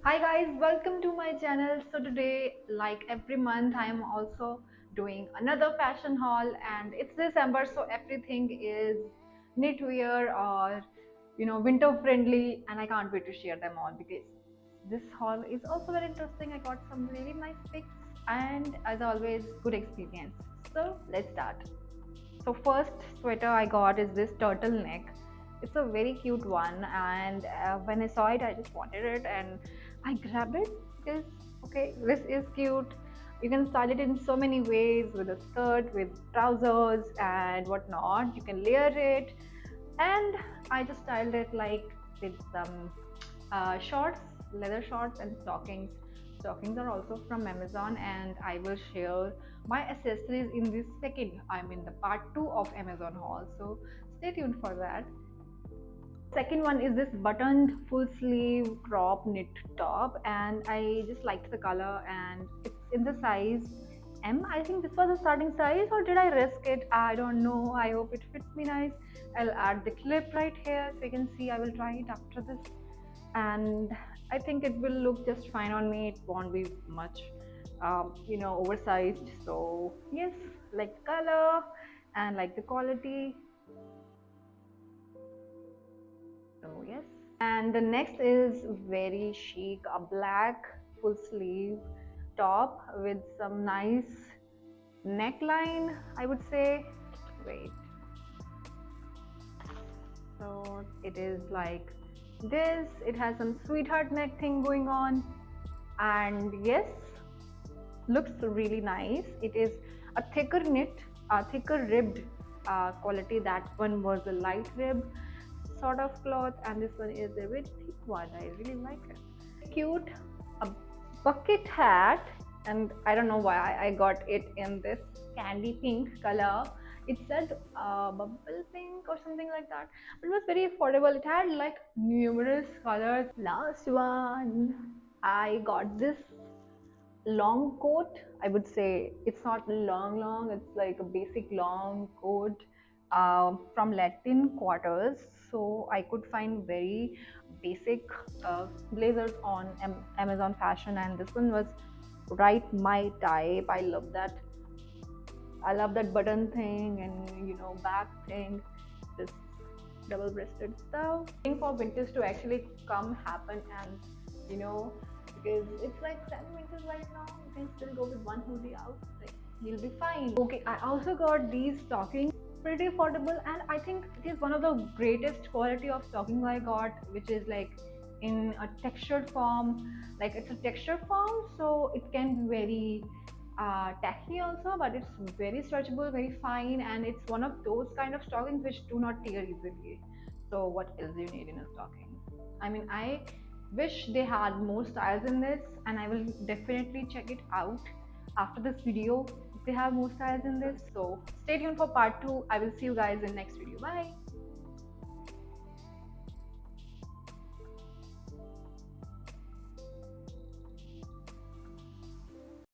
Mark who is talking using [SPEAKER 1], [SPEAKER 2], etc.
[SPEAKER 1] Hi guys, welcome to my channel. So today, like every month, I am also doing another fashion haul, and it's December, so everything is knitwear or winter friendly, and I can't wait to share them all because this haul is also very interesting. I got some really nice pics, and as always, good experience. So let's start. So first sweater I got is this turtleneck. It's a very cute one, and when I saw it, I just wanted it, and I grabbed it because okay, this is cute. You can style it in so many ways with a skirt, with trousers, and whatnot. You can layer it, and I just styled it like with some shorts, leather shorts, and stockings. Stockings are also from Amazon, and I will share my accessories in this second. I'm in the part 2 of Amazon haul, so stay tuned for that. Second one is this buttoned full sleeve crop knit top, and I just liked the color, and it's in the size M. I think this was the starting size, or did I risk it? I don't know. I hope it fits me nice. I'll add the clip right here so you can see. I will try it after this, and I think it will look just fine on me. It won't be much oversized. So yes, like the color and like the quality. So yes. And the next is very chic, a black full sleeve top with some nice neckline, I would say. Wait, so it is like this. It has some sweetheart neck thing going on, and yes, looks really nice. It is a thicker knit, a thicker ribbed quality. That one was a light rib sort of cloth, and this one is a very thick one. I really like it. Cute, a bucket hat, and I don't know why I got it in this candy pink color. It said bubble pink or something like that, but it was very affordable. It had like numerous colors. Last one, I got this long coat. I would say it's not long, it's like a basic long coat from Latin quarters. So I could find very basic blazers on Amazon fashion, and this one was right my type. I love that button thing, and back thing, this double breasted stuff. Waiting for winters to actually come happen, and because it's like 7 winters right now, you can still go with one hoodie out, like you'll be fine. Okay, I also got these stockings, pretty affordable, and I think it is one of the greatest quality of stockings I got, which is like in a textured form. Like it's a textured form, so it can be very tacky also, but it's very stretchable, very fine, and it's one of those kind of stockings which do not tear easily. So what else do you need in a stocking? I mean, I wish they had more styles in this, and I will definitely check it out after this video if they have more styles in this. So stay tuned for part 2. I will see you guys in next video. Bye.